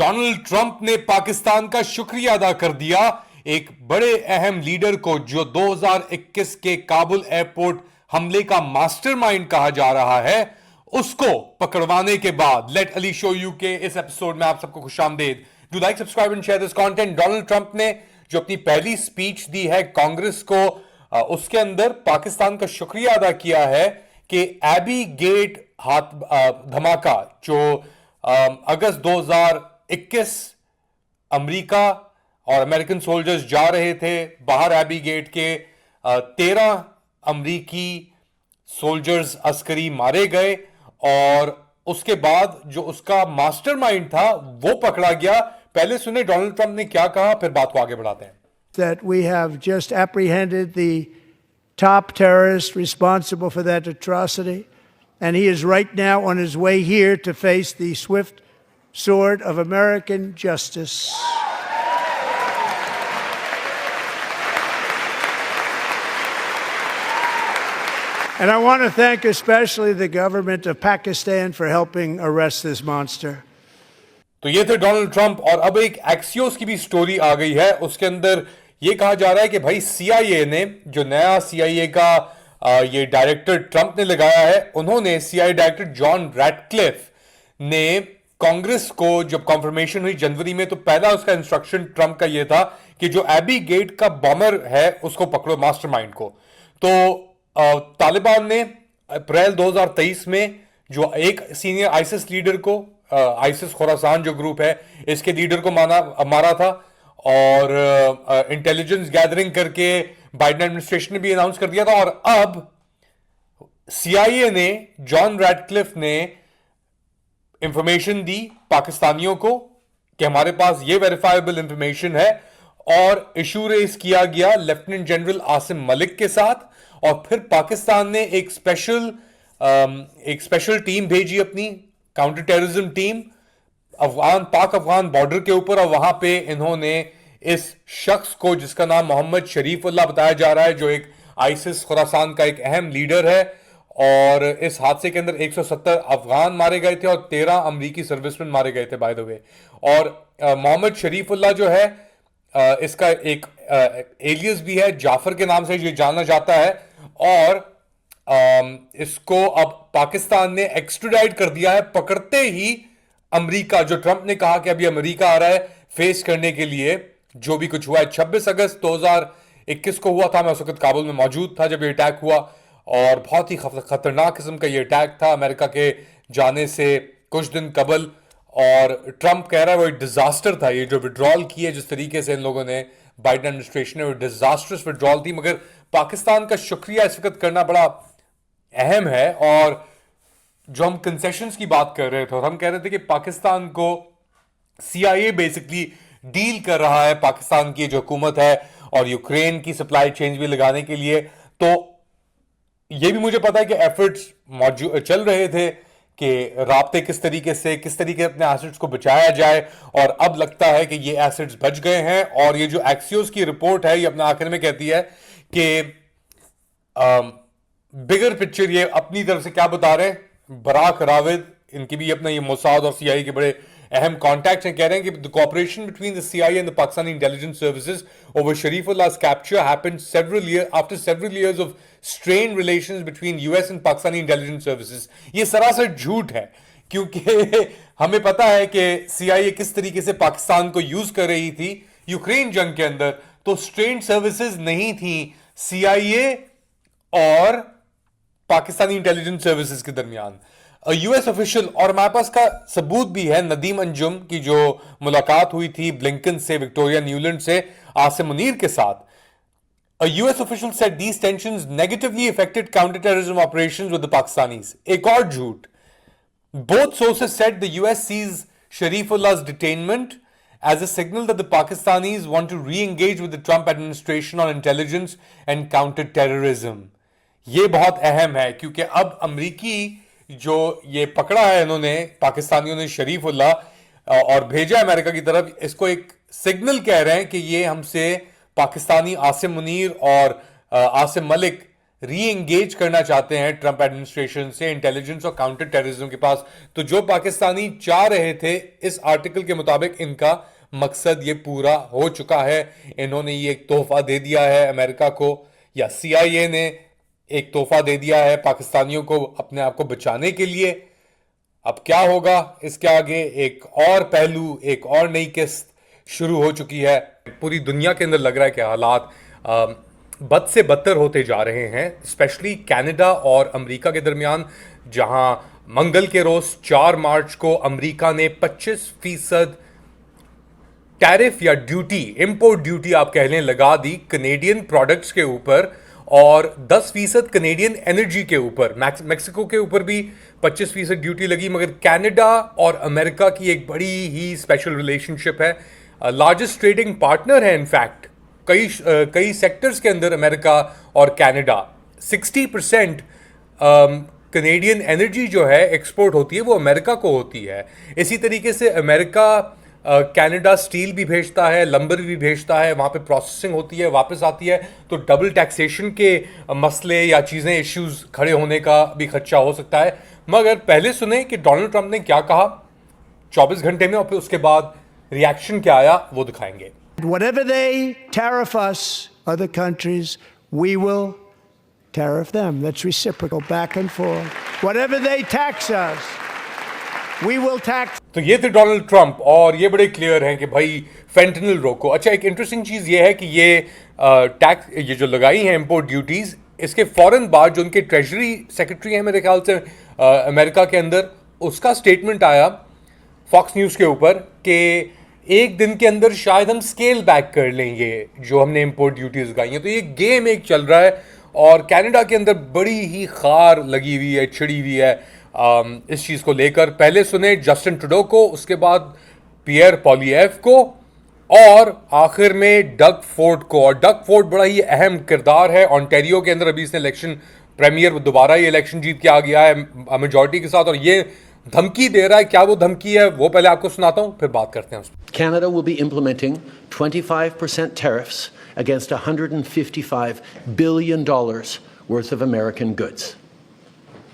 Donald Trump ने पाकिस्तान का शुक्रिया अदा कर दिया। एक बड़े अहम लीडर को जो 2021 के काबुल एयरपोर्ट हमले का मास्टरमाइंड कहा जा रहा है, उसको पकड़वाने के बाद लेट अली शो यू के इस एपिसोड में आप सबको खुशामदीद। Do like, subscribe and share this content. Donald Trump ने जो अपनी पहली स्पीच दी है कांग्रेस को, उसके अंदर पाकिस्तान का शुक्रिया अदा किया है कि एबी गेट हाथ धमाका जो अगस्त 2021 अमेरिका और अमेरिकन सोल्जर्स जा रहे थे बाहर एबी गेट के, 13 अमेरिकी सोल्जर्स अस्करी मारे गए और उसके बाद जो उसका मास्टरमाइंड था वो पकड़ा गया। पहले सुने डोनाल्ड ट्रंप ने क्या कहा, फिर बात को आगे बढ़ाते हैं। That we have just apprehended the top terrorist responsible for that atrocity, and he is right now on his way here to face the swift sword of American justice. And I want to thank especially the government of Pakistan for helping arrest this monster. तो ये थे Donald Trump. और अब एक Axios की भी story आ गई है, उसके अंदर ये कहा जा रहा है कि भाई सीआईए ने, जो नया सीआईए का ये डायरेक्टर ट्रंप ने लगाया है, उन्होंने सीआईए डायरेक्टर जॉन रैटक्लिफ ने कांग्रेस को जब कॉन्फर्मेशन हुई जनवरी में, तो पहला उसका इंस्ट्रक्शन ट्रंप का ये था कि जो एबी गेट का बॉमर है उसको पकड़ो, मास्टरमाइंड को। तो तालिबान ने अप्रैल 2023 में जो एक सीनियर आईसिस लीडर को, आईसिस खुरासान जो ग्रुप है, इसके लीडर को मारा था और इंटेलिजेंस गैदरिंग करके बाइडेन एडमिनिस्ट्रेशन ने भी अनाउंस कर दिया था। और अब सीआईए ने, जॉन रैटक्लिफ ने इंफॉर्मेशन दी पाकिस्तानियों को कि हमारे पास ये वेरीफाइबल इंफॉर्मेशन है, और इशू रेस किया गया लेफ्टिनेंट जनरल आसिम मलिक के साथ। और फिर पाकिस्तान ने एक स्पेशल टीम भेजी, अपनी काउंटर टेररिज्म टीम, पाक अफगान बॉर्डर के ऊपर, और वहां पे इन्होंने इस शख्स को, जिसका नाम मोहम्मद शरीफुल्लाह बताया जा रहा है, जो एक आईसिस खुरासान का एक अहम लीडर है, और इस हादसे के अंदर 170 अफगान मारे गए थे और 13 अमरीकी सर्विसमैन मारे गए थे बाय द वे। और मोहम्मद शरीफुल्लाह जो है, इसका एक एलियस भी है, जाफर के नाम से ये जाना जाता है, और इसको अब पाकिस्तान ने एक्स्ट्राडाइट कर दिया है पकड़ते ही अमेरिका। जो ट्रंप ने कहा कि अभी अमेरिका आ रहा है फेस करने के लिए जो भी कुछ हुआ है। 26 अगस्त 2021 को हुआ था, मैं उस वक्त काबुल में मौजूद था जब ये अटैक हुआ, और बहुत ही खतरनाक किस्म का ये अटैक था अमेरिका के जाने से कुछ दिन कबल। और ट्रंप कह रहा है वो एक डिजास्टर था, ये जो विड्रॉल की है जिस तरीके से इन लोगों ने, बाइडेन एडमिनिस्ट्रेशन ने, वो डिजास्टर्स विड्रॉल थी। मगर पाकिस्तान का शुक्रिया इस वक्त करना बड़ा अहम है। और जो हम कंसेशंस की बात कर रहे थे, और हम कह रहे थे कि पाकिस्तान को सीआईए बेसिकली डील कर रहा है, पाकिस्तान की जो हुकूमत है, और यूक्रेन की सप्लाई चेन भी लगाने के लिए। तो ये भी मुझे पता है कि एफर्ट्स चल रहे थे कि राब्ते किस तरीके अपने एसेट्स को बचाया जाए, और अब लगता है कि ये एसेट्स बच गए हैं। और ये जो एक्सियोस की रिपोर्ट है, ये अपने आखिर में कहती है कि बिगर पिक्चर ये अपनी तरफ से क्या बता रहे हैं, बराक राविद, इनकी भी अपना ये मोसाद और सीआईए के बड़े अहम कॉन्टैक्ट्स हैं, कह रहे हैं कि the cooperation between the CIA and the Pakistani intelligence services over Sharifullah's capture happened after several years of strained relations between US and Pakistani intelligence services। ये सरासर झूठ है, क्योंकि हमें पता है कि सीआईए किस तरीके से पाकिस्तान को यूज कर रही थी यूक्रेन जंग के अंदर। तो स्ट्रेन्ड सर्विसेज नहीं थी सीआईए और पाकिस्तानी इंटेलिजेंस सर्विसेज के दरमियान। यूएस ऑफिशियल, और हमारे पास का सबूत भी है, नदीम अंजुम की जो मुलाकात हुई थी ब्लिंकन से, विक्टोरिया न्यूलैंड से, आसिम मुनीर के साथ। A US official said these tensions negatively affected counterterrorism operations with the Pakistanis. एक और झूठ। Both sources said the US sees Sharifullah's detainment as a signal that the Pakistanis want to re-engage with the Trump administration on intelligence and counter-terrorism. ये बहुत अहम है, क्योंकि अब अमरीकी जो ये पकड़ा है इन्होंने, पाकिस्तानियों ने शरीफुल्लाह, और भेजा अमेरिका की तरफ, इसको एक सिग्नल कह रहे हैं कि ये हमसे पाकिस्तानी आसिम मुनीर और आसिम मलिक री एंगेज करना चाहते हैं ट्रंप एडमिनिस्ट्रेशन से इंटेलिजेंस और काउंटर टेररिज्म के पास। तो जो पाकिस्तानी चाह रहे थे, इस आर्टिकल के मुताबिक इनका मकसद ये पूरा हो चुका है। इन्होंने ये एक तोहफा दे दिया है अमेरिका को, या CIA ने एक तोहफा दे दिया है पाकिस्तानियों को अपने आप को बचाने के लिए। अब क्या होगा इसके आगे, एक और पहलू, एक और नई किस्त शुरू हो चुकी है। पूरी दुनिया के अंदर लग रहा है कि हालात बद से बदतर होते जा रहे हैं, स्पेशली कनाडा और अमेरिका के दरमियान, जहां मंगल के रोज 4 मार्च को अमेरिका ने 25% टैरिफ या ड्यूटी, इंपोर्ट ड्यूटी आप कह लें, लगा दी कनेडियन प्रोडक्ट्स के ऊपर, और 10% कनेडियन एनर्जी के ऊपर। मैक्सिको के ऊपर भी 25% ड्यूटी लगी। मगर कनाडा और अमेरिका की एक बड़ी ही स्पेशल रिलेशनशिप है, लार्जेस्ट ट्रेडिंग पार्टनर है इनफैक्ट कई सेक्टर्स के अंदर अमेरिका और कनाडा। 60% कनेडियन एनर्जी जो है एक्सपोर्ट होती है वो अमेरिका को होती है। इसी तरीके से अमेरिका कनाडा स्टील भी भेजता है, लंबर भी भेजता है, वहाँ पे प्रोसेसिंग होती है, वापस आती है। तो डबल टैक्सेशन के मसले या चीज़ें, इश्यूज खड़े होने का भी खदशा हो सकता है। मगर पहले सुने कि डोनाल्ड ट्रंप ने क्या कहा 24 घंटे में, और फिर उसके बाद रिएक्शन क्या आया वो दिखाएंगे। Whatever they tariff us, other countries, we will tariff them. That's reciprocal, back and forth. Whatever they tax us, we will tax. तो ये थे डोनाल्ड ट्रंप, और ये बड़े क्लियर हैं कि भाई फेंटनिल रोको। अच्छा, एक इंटरेस्टिंग चीज़ ये है कि ये टैक्स, ये जो लगाई हैं इंपोर्ट ड्यूटीज़, इसके फौरन बाद जो उनके ट्रेजरी सेक्रेटरी हैं मेरे ख्याल से अमेरिका के अंदर, उसका स्टेटमेंट आया फॉक्स न्यूज़ के ऊपर कि एक दिन के अंदर शायद हम स्केल बैक कर लेंगे जो हमने इंपोर्ट ड्यूटीज लगाई हैं। तो ये गेम एक चल रहा है, और कनाडा के अंदर बड़ी ही खार लगी हुई है, छिड़ी हुई है इस चीज़ को लेकर। पहले सुने जस्टिन ट्रूडो को, उसके बाद पियर पॉलिएव को, और आखिर में डग फोर्ड को। और डग फोर्ड बड़ा ही अहम किरदार है ओंटारियो के अंदर। अभी इसने इलेक्शन प्रीमियर, दोबारा ये इलेक्शन जीत के आ गया है मेजॉरिटी के साथ, और ये धमकी दे रहा है। क्या वो धमकी है वो पहले आपको सुनाता हूं, फिर बात करते हैं उस पर। Canada will be implementing 25% tariffs against $155 billion worth of American goods,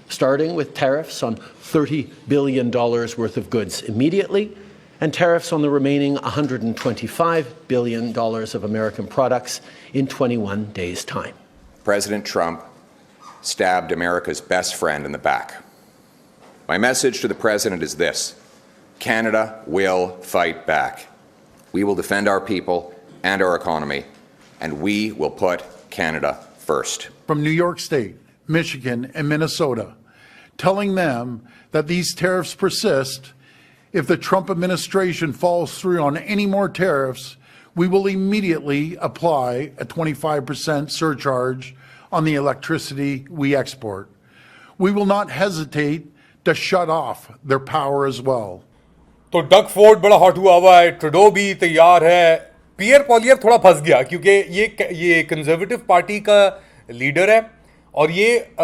starting with tariffs on $30 billion worth of goods immediately, and tariffs on the remaining $125 billion of American products in 21 days' time. President Trump stabbed America's best friend in the back. My message to the President is this: Canada will fight back. We will defend our people and our economy, and we will put Canada first. From New York State, Michigan, and Minnesota, telling them that these tariffs persist. If the Trump administration falls through on any more tariffs, we will immediately apply a 25% surcharge on the electricity we export. We will not hesitate to shut off their power as well. तो Doug Ford बड़ा hot हुआ है, Trudeau भी तैयार है। पियर पॉलियर थोड़ा फंस गया क्योंकि ये कंजर्वेटिव पार्टी का लीडर है, और ये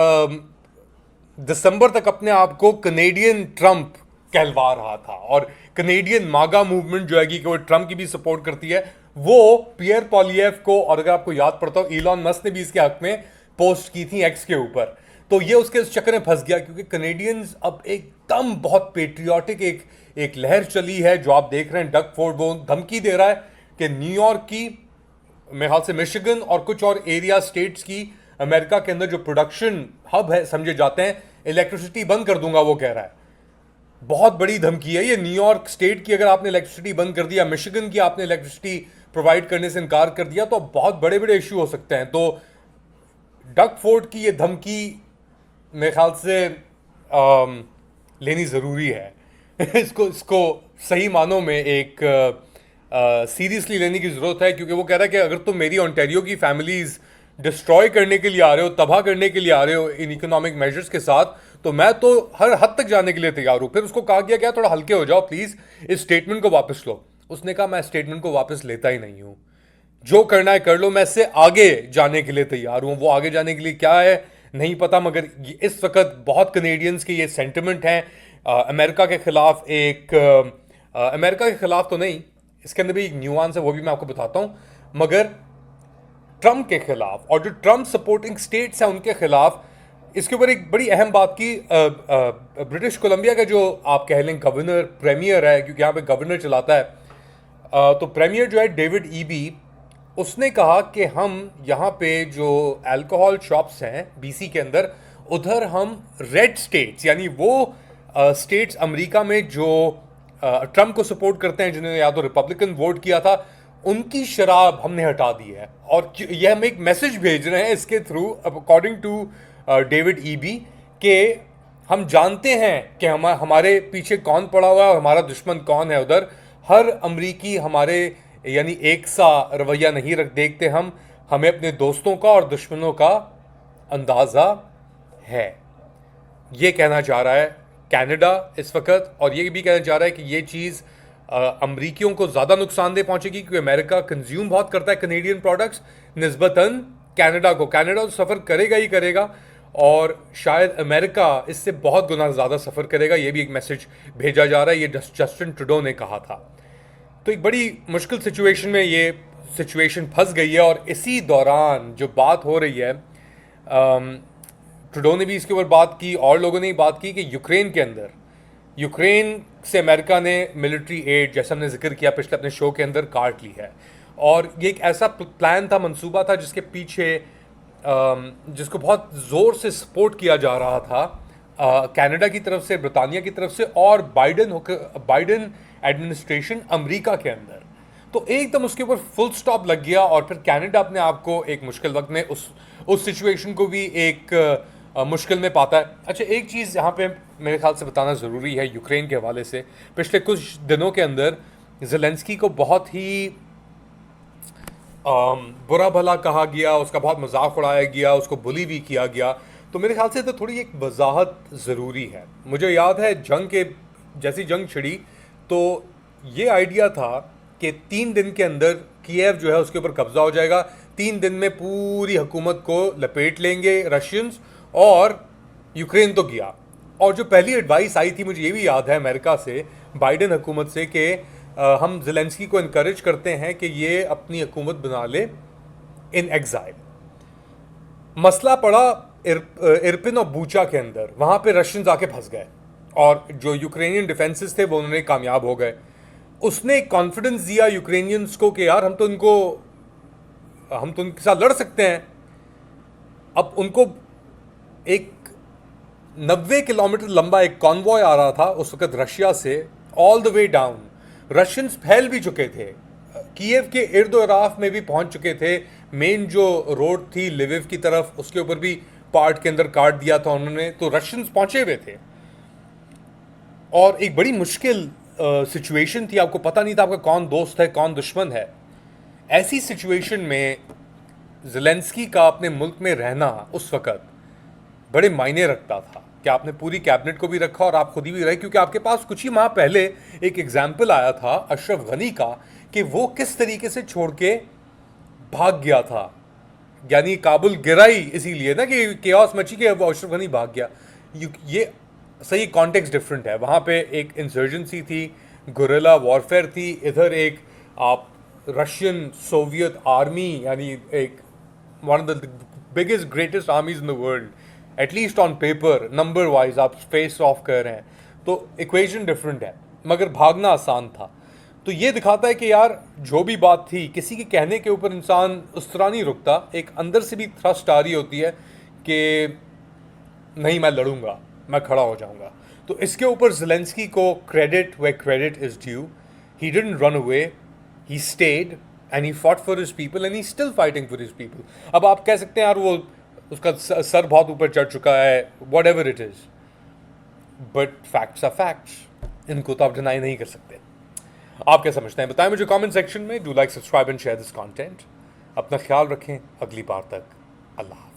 दिसंबर तक अपने आप को कनेडियन ट्रंप कहलवा रहा था। और कनेडियन मागा मूवमेंट जो है कि वो ट्रंप की भी सपोर्ट करती है, वो पियर पॉलिएव को, और अगर आपको याद पड़ता हो इलॉन मस्क ने भी इसके हक में पोस्ट की थी एक्स के ऊपर। तो ये उसके इस चक्कर में फंस गया क्योंकि कनेडियंस अब एकदम बहुत पेट्रियाटिक एक लहर चली है जो आप देख रहे हैं। डग फोर्ड वो धमकी दे रहा है कि न्यूयॉर्क की, मेरे ख्याल से मिशिगन और कुछ और एरिया स्टेट्स की, अमेरिका के अंदर जो प्रोडक्शन हब है समझे जाते हैं, इलेक्ट्रिसिटी बंद कर दूंगा वो कह रहा है। बहुत बड़ी धमकी है ये। न्यूयॉर्क स्टेट की अगर आपने इलेक्ट्रिसिटी बंद कर दिया, मिशिगन की आपने इलेक्ट्रिसिटी प्रोवाइड करने से इनकार कर दिया, तो बहुत बड़े बड़े इश्यू हो सकते हैं। तो डग फोर्ड की ये धमकी मेरे ख्याल से लेनी ज़रूरी है। इसको सही मानों में एक सीरियसली लेने की ज़रूरत है, क्योंकि वो कह रहा है कि अगर तुम मेरी ओंटारियो की फैमिलीज़ डिस्ट्रॉय करने के लिए आ रहे हो, तबाह करने के लिए आ रहे हो इन इकोनॉमिक मेजर्स के साथ, तो मैं तो हर हद तक जाने के लिए तैयार हूँ। फिर उसको कहा गया क्या, थोड़ा हल्के हो जाओ प्लीज़, इस स्टेटमेंट को वापस लो। उसने कहा मैं स्टेटमेंट को वापस लेता ही नहीं हूँ, जो करना है कर लो, मैं इससे आगे जाने के लिए तैयार हूँ। वो आगे जाने के लिए क्या है नहीं पता, मगर इस वक्त बहुत कनेडियंस के ये सेंटिमेंट हैं अमेरिका के खिलाफ। अमेरिका के खिलाफ तो नहीं, इसके अंदर भी एक न्यूआंस है, वो भी मैं आपको बताता हूँ। मगर ट्रंप के खिलाफ और जो ट्रंप सपोर्टिंग स्टेट्स हैं उनके खिलाफ, इसके ऊपर एक बड़ी अहम बात की ब्रिटिश कोलंबिया का जो आप कह लें गवर्नर प्रीमियर है, क्योंकि यहाँ पे गवर्नर चलाता है, तो प्रीमियर जो है डेविड ईबी, उसने कहा कि हम यहाँ पे जो अल्कोहल शॉप्स हैं बीसी के अंदर, उधर हम रेड स्टेट्स यानी वो स्टेट्स अमेरिका में जो ट्रंप को सपोर्ट करते हैं, जिन्होंने या तो रिपब्लिकन वोट किया था, उनकी शराब हमने हटा दी है। और यह हम एक मैसेज भेज रहे हैं इसके through, according to David Eby, के हम जानते हैं कि हमारे पीछे कौन पड़ा हुआ है और हमारा दुश्मन कौन है उधर। हर अमरीकी हमारे यानी एक सा रवैया नहीं देखते हम, हमें अपने दोस्तों का और दुश्मनों का अंदाज़ा है। ये कहना चाह रहा है कनाडा इस वक्त, और ये भी कहना चाह रहा है कि ये चीज़ अमरीकियों को ज़्यादा नुकसानदेह पहुंचेगी, क्योंकि अमेरिका कंज्यूम बहुत करता है कनेडियन प्रोडक्ट्स निस्बतन कनाडा को। कनाडा तो सफ़र करेगा ही करेगा, और शायद अमेरिका इससे बहुत गुना ज़्यादा सफ़र करेगा। ये भी एक मैसेज भेजा जा रहा है, ये जस्टिन ट्रूडो ने कहा था। तो एक बड़ी मुश्किल सिचुएशन में ये सिचुएशन फंस गई है, और इसी दौरान जो बात हो रही है, ट्रूडो ने भी इसके ऊपर बात की और लोगों ने भी बात की कि यूक्रेन के अंदर, यूक्रेन से अमेरिका ने मिलिट्री एड, जैसा हमने जिक्र किया पिछले अपने शो के अंदर, काट ली है। और ये एक ऐसा प्लान था, मंसूबा था, जिसके पीछे जिसको बहुत ज़ोर से सपोर्ट किया जा रहा था कनाडा की तरफ से, ब्रिटानिया की तरफ से, और बाइडन एडमिनिस्ट्रेशन अमेरिका के अंदर। तो एकदम उसके ऊपर फुल स्टॉप लग गया, और फिर कनाडा अपने आप को एक मुश्किल वक्त में उस सिचुएशन को भी एक मुश्किल में पाता है। अच्छा, एक चीज़ यहाँ पे मेरे ख्याल से बताना ज़रूरी है यूक्रेन के हवाले से। पिछले कुछ दिनों के अंदर ज़ेलेंस्की को बहुत ही बुरा भला कहा गया, उसका बहुत मजाक उड़ाया गया, उसको बुली भी किया गया। तो मेरे ख्याल से तो थोड़ी एक वजाहत ज़रूरी है। मुझे याद है जैसी जंग छिड़ी तो ये आइडिया था कि 3 दिन के अंदर कीव जो है उसके ऊपर कब्जा हो जाएगा, 3 दिन में पूरी हुकूमत को लपेट लेंगे रशियंस, और यूक्रेन तो गया। और जो पहली एडवाइस आई थी, मुझे ये भी याद है अमेरिका से, बाइडन हुकूमत से, कि हम ज़ेलेंस्की को इनकरेज करते हैं कि ये अपनी हुकूमत बना ले इन एग्जाइल। मसला पड़ा इरपिन और बूचा के अंदर, वहाँ पे रशियंस आके फंस गए, और जो यूक्रेनियन डिफेंसेस थे वो उन्होंने कामयाब हो गए। उसने कॉन्फिडेंस दिया यूक्रेनियंस को कि यार हम तो उनके साथ लड़ सकते हैं। अब उनको एक 90 किलोमीटर लंबा एक कॉन्वॉय आ रहा था उस वक्त रशिया से, all the way down. Russians फैल भी चुके थे, कीव के इर्द गिर्द में भी पहुंच चुके थे। मेन जो रोड थी लिविव की तरफ, उसके ऊपर भी पार्ट के अंदर काट दिया था उन्होंने। तो रशियंस पहुंचे हुए थे, और एक बड़ी मुश्किल सिचुएशन थी। आपको पता नहीं था आपका कौन दोस्त है कौन दुश्मन है। ऐसी सिचुएशन में ज़ेलेंस्की का अपने मुल्क में रहना उस वक्त बड़े मायने रखता था, कि आपने पूरी कैबिनेट को भी रखा और आप खुद ही भी रहे, क्योंकि आपके पास कुछ ही माह पहले एक एग्जाम्पल आया था अशरफ गनी का, कि वो किस तरीके से छोड़ के भाग गया था। यानी काबुल गिरा ही इसीलिए ना कि केओस मची के वो अशरफ गनी भाग गया। ये सही कॉन्टेक्स्ट डिफरेंट है। वहाँ पे एक इंसर्जेंसी थी, गुरिल्ला वॉरफेयर थी, इधर एक आप रशियन सोवियत आर्मी, यानी एक one of the biggest greatest आर्मीज in the world, at least on paper, number wise आप फेस ऑफ कर रहे हैं। तो इक्वेशन डिफरेंट है, मगर भागना आसान था। तो ये दिखाता है कि यार जो भी बात थी, किसी के कहने के ऊपर इंसान उस तरह नहीं रुकता, एक अंदर से भी थ्रस्ट आ रही होती है कि नहीं मैं लड़ूंगा, मैं खड़ा हो जाऊंगा। तो इसके ऊपर ज़ेलेंस्की को credit where credit is due. He didn't run away, he stayed and he fought for his people and he still fighting for his people. अब आप कह सकते हैं यार वो उसका सर बहुत ऊपर चढ़ चुका है, whatever it is, but facts are facts, इनको तो आप डिनाई नहीं कर सकते। आप क्या समझते हैं बताएं मुझे कमेंट सेक्शन में। Do like, subscribe and share this content. अपना ख्याल रखें, अगली बार तक अल्लाह।